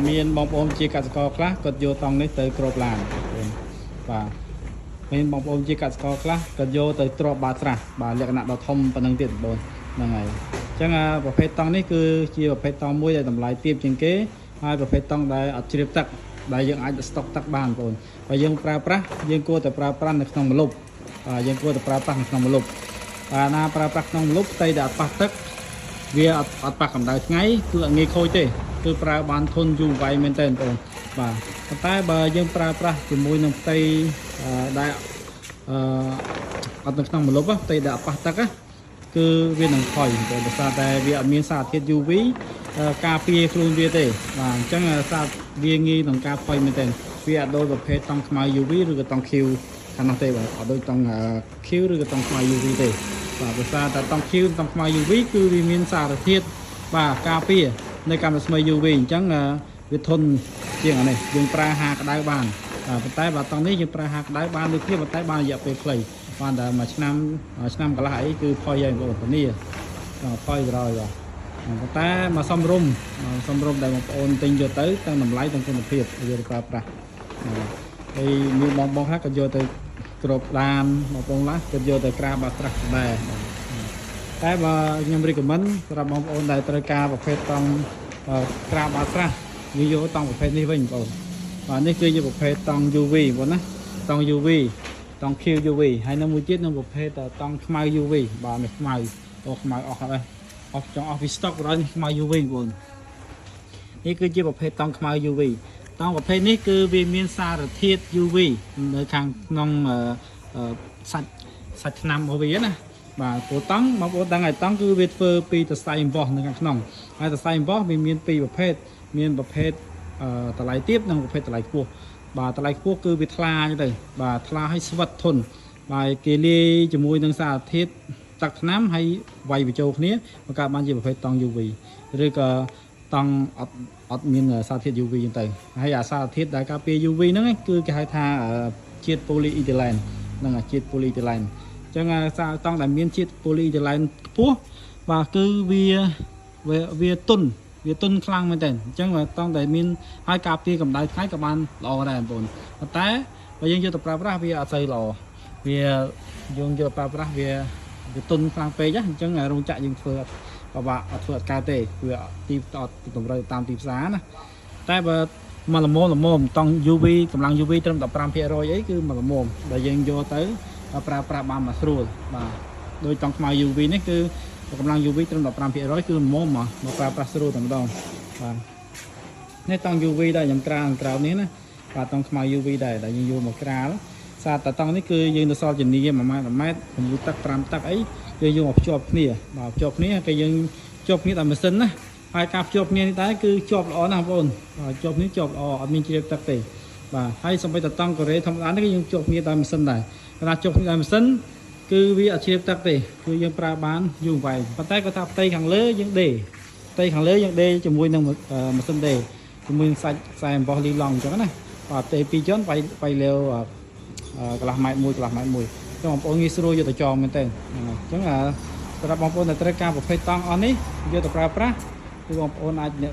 មានបងប្អូនជាកសិករខ្លះគាត់យកតង់នេះទៅគ្របឡានបាទមានបងប្អូនជាកសិករខ្លះគាត់យកទៅទ្របបាតស្រះបាទលក្ខណៈដ៏ធំប៉ុណ្ណឹងទៀតបងហ្នឹងហើយអញ្ចឹងប្រភេទតង់នេះគឺជាប្រភេទតង់មួយដែលតម្លៃទាបជាងគេហើយប្រភេទតង់ដែលអត់ជ្រាបទឹកដែលយើងអាចស្តុកទឹកបានបងបើយើងប្រើប្រាស់យើងគួរតែប្រើប្រាស់នៅក្នុងម្លប់យើងគួរតែប្រើប្រាស់នៅក្នុងម្លប់បាទណាប្រើប្រាស់ក្នុងម្លប់ផ្ទៃដែលអត់ប៉ះទឹកវាអត់ប៉ះកម្ដៅថ្ងៃគឺអត់ងាយខូចទេគឺប្រើបានធន់យូរវែងមែនទែនបងបាទប៉ុន្តែបើយើងប្រើប្រាស់ជាមួយនឹងផ្ទៃដែលអត់នៅក្នុងម្លប់ផ្ទៃដែលអត់ប៉ះទឹកគឺវានឹងខូចបងដោយសារតែវាអត់មានសារធាតុ UV ការពារខ្លួនវាទេបាទអញ្ចឹងសារវាងាយនឹងការខូចមែនទែនវាអត់ដូចប្រភេទតង់ខ្មៅ UV ឬក៏តង់ Q ខាងនោះទេបាទអត់ដូចតង់ Q ឬក៏តង់ខ្មៅ UV ទេបាទដោយសារតែតង់ Q តង់ខ្មៅ UV គឺវាមានសារធាតុបាទការពារនៅកម្មរស្មី UV អញ្ចឹងវាធន់ជាងអានេះយើងប្រើហាក្តៅបានប៉ុន្តែបើតង់នេះយើងប្រើហាក្តៅបានដូចគ្នាប៉ុន្តែបានរយៈពេលខ្លីបានតែមួយឆ្នាំកន្លះអីគឺផុយហើយបងប្អូនធានាផុយក្រោយបាទប៉ុន្តែមកសំរុំដែលបងប្អូនទិញយកទៅទាំងតម្លៃទាំងគុណភាពយកទៅប្រើប្រាស់ហើយមានបងខ្លះក៏យកទៅគ្របឡានបងប្អូនខ្លះក៏យកទៅក្រាបបាតស្រះដែរតែបើខ្ញុំ recommend សម្រាប់បងប្អូនដែលត្រូវការប្រភេទតង់ក្រាបបាតស្រះយើងយកតង់ប្រភេទនេះវិញបងប្អូនបាទនេះគឺជាប្រភេទតង់ UV បងណាតង់ UV តង់ Q UV ហើយនៅមួយទៀតនៅប្រភេទតង់ខ្មៅ UV បាទនេះខ្មៅខ្មៅអស់ហើយអស់ចង់អស់ពី stock rồi ខ្មៅ UV បងនេះគឺជាប្រភេទតង់ខ្មៅ UV តង់ប្រភេទនេះគឺវាមានសារធាតុ UV នៅខាងក្នុងសាច់ថ្នាំរបស់វាណាបាទព្រោះតង់បងប្អូនដឹងហើយតង់គឺវាធ្វើពីសរសៃអំបោះនៅខាងក្នុងហើយសរសៃអំបោះវាមានពីរប្រភេទមានប្រភេទតម្លៃទាបនិងប្រភេទតម្លៃខ្ពស់បាទតម្លៃខ្ពស់គឺវាថ្លាអញ្ចឹងទៅបាទថ្លាឲ្យស្វិតធន់បាទគេលាយជាមួយនឹងសារធាតុទឹកថ្នាំហើយវាយបញ្ចូលគ្នាបង្កើតបានជាប្រភេទតង់ UV ឬក៏តង់អត់មានសារធាតុ UV អញ្ចឹងទៅហើយអាសារធាតុដែលការពារ UV ហ្នឹងគឺគេហៅថាជាតិ polyethylene ហ្នឹងជាតិ polyethylene អញ្ចឹងសារតង់ដែលមានជាតិ polyethylene ខ្ពស់បាទគឺវាទុនខ្លាំងមែនតើអញ្ចឹងតង់ដែលមានហើយការពារកម្ដៅថ្ងៃក៏បានល្អដែរបងប្អូនប៉ុន្តែបើយើងយកទៅប្រើប្រាស់វាអត់សូវល្អវាយើងយកប្រើប្រាស់វាទុនខ្លាំងពេកអញ្ចឹងរោងចក្រយើងធ្វើពិបាកអត់ធ្វើអត់កើតទេគឺទីតតម្រូវតាមទីផ្សារណាតែបើមកល្មមតង់ UV កម្លាំង UV ត្រឹម 15% អីគឺមកល្មមដែលយើងយកទៅប្រើប្រាស់បានមកស្រួលបាទដោយតង់ខ្មៅ UV នេះគឺកម្លាំង UV ត្រឹម 15% គឺល្មមមកប្រើប្រាស់ស្រួលតែម្ដងបាទនេះតង់ UV ដែលខ្ញុំក្រៅនេះណាបាទតង់ខ្មៅ UV ដែរដែលយើងយកមកក្រាលសារតង់នេះគឺយើងទៅសល់ជំនាញ1ម៉ែត្រ6ទឹក5ទឹកអីយើងយកមកភ្ជាប់គ្នាបាទភ្ជាប់គ្នាពេលយើងភ្ជាប់គ្នាដោយម៉ាស៊ីនណាហើយការភ្ជាប់គ្នានេះដែរគឺជាប់ល្អណាស់បងប្អូនបាទជាប់នេះជាប់ល្អអត់មានជ្រាបទឹកទេបាទហើយសូម្បីតែតង់កូរ៉េធម្មតានេះគឺយើងភ្ជាប់គ្នាដោយម៉ាស៊ីនដែរкогдаភ្ជាប់គ្នាដោយម៉ាស៊ីនគឺវាអត់ជ្រាបទឹកទេគឺយើងប្រើបានយូរវែងប៉ុន្តែគាត់ថាផ្ទៃខាងលើយើងដេជាមួយនឹងម៉ាស៊ីនដេជាមួយនឹងសាច់ខ្សែអំបោះលីឡង់អញ្ចឹងណាបាទផ្ទៃ2ជាន់វាយលើកន្លះម៉ែត្រ1ចឹងបងប្អូនងាយស្រួលយកទៅចងមែនទេអញ្ចឹងសម្រាប់បងប្អូនដែលត្រូវការប្រភេទតង់អស់នេះយកទៅប្រើប្រាស់គឺបងប្អូនអាចនៅ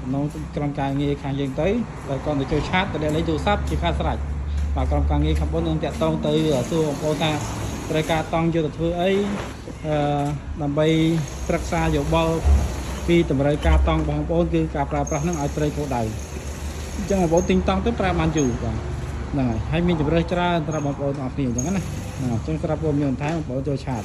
ក្រុមការងារខាងយើងទៅតែគាត់ទៅចូលឆាតទៅលេខទូរស័ព្ទជាការស្រេចបាទក្រុមការងារខាងបងនឹងតាក់ទងទៅសួរបងប្អូនថាត្រូវការតង់យកទៅធ្វើអីដើម្បីប្រឹក្សាយោបល់ពីតម្រូវការតង់បងប្អូនគឺការប្រើប្រាស់នឹងឲ្យត្រូវគោលដៅអញ្ចឹងបងប្អូនទិញតង់ទៅប្រើបានយូរបាទហ្នឹងហើយមានជម្រើសច្រើនសម្រាប់បងប្អូនទាំងអស់គ្នាអញ្ចឹងណាអញ្ចឹងសម្រាប់ពលរដ្ឋមានបន្ថែមបងប្អូនចូលឆាត